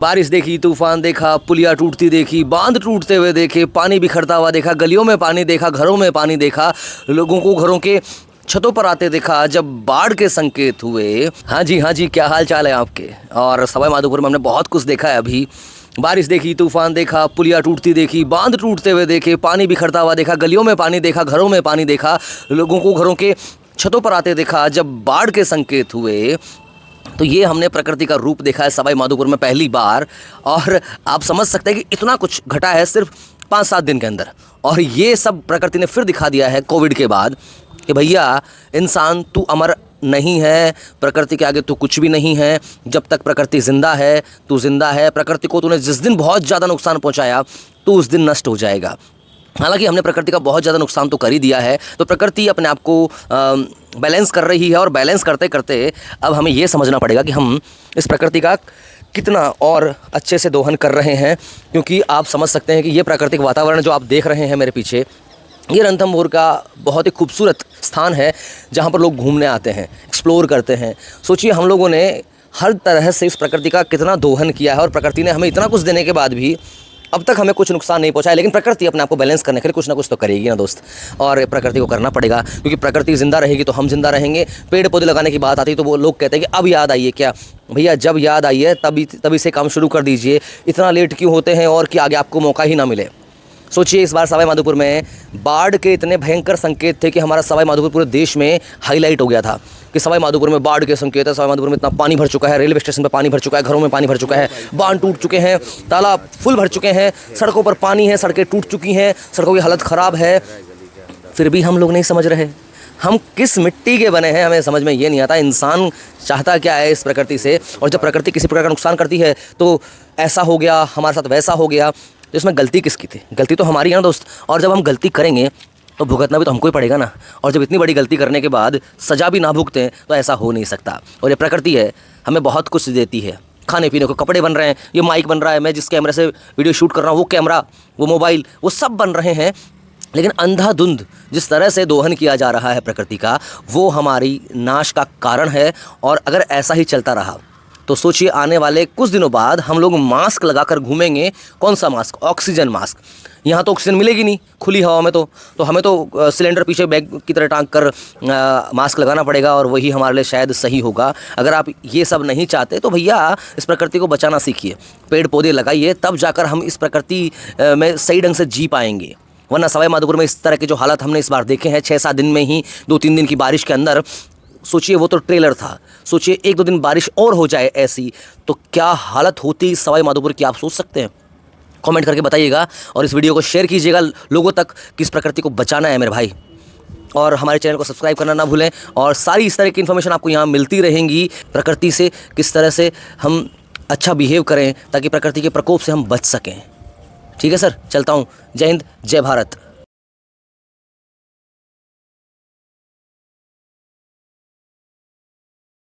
बारिश देखी, तूफान देखा, पुलिया टूटती देखी, बांध टूटते हुए देखे, पानी बिखरता हुआ देखा, गलियों में पानी देखा, घरों में पानी देखा, लोगों को घरों के छतों पर आते देखा जब बाढ़ के संकेत हुए। हाँ जी, क्या हाल चाल है आपके। और सवाई माधोपुर में हमने बहुत कुछ देखा है अभी। बारिश देखी, तूफान देखा, पुलिया टूटती देखी, बांध टूटते हुए देखे, पानी बिखरता हुआ देखा, गलियों में पानी देखा, घरों में पानी देखा, लोगों को घरों के छतों पर आते देखा जब बाढ़ के संकेत हुए। तो ये हमने प्रकृति का रूप देखा है सवाई माधोपुर में पहली बार। और आप समझ सकते हैं कि इतना कुछ घटा है सिर्फ 5-7 दिन के अंदर। और ये सब प्रकृति ने फिर दिखा दिया है कोविड के बाद कि भैया इंसान तू अमर नहीं है, प्रकृति के आगे तू कुछ भी नहीं है। जब तक प्रकृति ज़िंदा है तू ज़िंदा है। प्रकृति को तूने जिस दिन बहुत ज़्यादा नुकसान पहुँचाया तो उस दिन नष्ट हो जाएगा। हालांकि हमने प्रकृति का बहुत ज़्यादा नुकसान तो कर ही दिया है, तो प्रकृति अपने आप को बैलेंस कर रही है। और बैलेंस करते करते अब हमें ये समझना पड़ेगा कि हम इस प्रकृति का कितना और अच्छे से दोहन कर रहे हैं। क्योंकि आप समझ सकते हैं कि ये प्राकृतिक वातावरण जो आप देख रहे हैं मेरे पीछे, ये रणथंभौर का बहुत ही खूबसूरत स्थान है जहाँ पर लोग घूमने आते हैं, एक्सप्लोर करते हैं। सोचिए हम लोगों ने हर तरह से इस प्रकृति का कितना दोहन किया है और प्रकृति ने हमें इतना कुछ देने के बाद भी अब तक हमें कुछ नुकसान नहीं पहुंचा है। लेकिन प्रकृति अपने आप को बैलेंस करने के लिए कुछ ना कुछ तो करेगी ना दोस्त। और प्रकृति को करना पड़ेगा क्योंकि प्रकृति ज़िंदा रहेगी तो हम जिंदा रहेंगे। पेड़ पौधे लगाने की बात आती है तो वो लोग कहते हैं कि अब याद आई है क्या। भैया जब याद आई है तभी से काम शुरू कर दीजिए। इतना लेट क्यों होते हैं और कि आगे आपको मौका ही ना मिले। सोचिए इस बार सवाई माधोपुर में बाढ़ के इतने भयंकर संकेत थे कि हमारा सवाई माधोपुर पूरे देश में हाईलाइट हो गया था कि सवाई माधोपुर में बाढ़ के संकेत है। सवाई माधोपुर में इतना पानी भर चुका है, रेलवे स्टेशन पर पानी भर चुका है, घरों में पानी भर चुका है, बांध टूट चुके हैं, तालाब फुल भर चुके हैं, सड़कों पर पानी है, सड़कें टूट चुकी हैं, सड़कों की हालत ख़राब है। फिर भी हम लोग नहीं समझ रहे। हम किस मिट्टी के बने हैं हमें समझ में ये नहीं आता। इंसान चाहता क्या है इस प्रकृति से। और जब प्रकृति किसी प्रकार का नुकसान करती है तो ऐसा हो गया, हमारे साथ वैसा हो गया, तो इसमें गलती किसकी थी? गलती तो हमारी है ना दोस्त। और जब हम गलती करेंगे तो भुगतना भी तो हमको ही पड़ेगा ना। और जब इतनी बड़ी गलती करने के बाद सज़ा भी ना भुगतें तो ऐसा हो नहीं सकता। और ये प्रकृति है, हमें बहुत कुछ देती है। खाने पीने को, कपड़े बन रहे हैं, ये माइक बन रहा है, मैं जिस कैमरे से वीडियो शूट कर रहा हूँ वो कैमरा, वो मोबाइल, वो सब बन रहे हैं। लेकिन अंधाधुंध जिस तरह से दोहन किया जा रहा है प्रकृति का, वो हमारी नाश का कारण है। और अगर ऐसा ही चलता रहा तो सोचिए आने वाले कुछ दिनों बाद हम लोग मास्क लगाकर घूमेंगे। कौन सा मास्क? Oxygen mask. यहाँ तो ऑक्सीजन मिलेगी नहीं खुली हवा में, तो हमें तो सिलेंडर पीछे बैग की तरह टांग कर मास्क लगाना पड़ेगा। और वही हमारे लिए शायद सही होगा। अगर आप ये सब नहीं चाहते तो भैया इस प्रकृति को बचाना सीखिए, पेड़ पौधे लगाइए, तब जाकर हम इस प्रकृति में सही ढंग से जी पाएंगे। वरना सवाई माधोपुर में इस तरह के जो हालात हमने इस बार देखे हैं 6-7 दिन में ही, 2-3 दिन की बारिश के अंदर, सोचिए वो तो ट्रेलर था। सोचिए 1-2 दिन बारिश और हो जाए ऐसी तो क्या हालत होती सवाई माधोपुर की, आप सोच सकते हैं? कमेंट करके बताइएगा और इस वीडियो को शेयर कीजिएगा लोगों तक कि इस प्रकृति को बचाना है मेरे भाई। और हमारे चैनल को सब्सक्राइब करना ना भूलें। और सारी इस तरह की इन्फॉर्मेशन आपको यहाँ मिलती रहेंगी प्रकृति से, किस तरह से हम अच्छा बिहेव करें ताकि प्रकृति के प्रकोप से हम बच सकें। ठीक है सर, चलता हूँ। जय हिंद, जय भारत।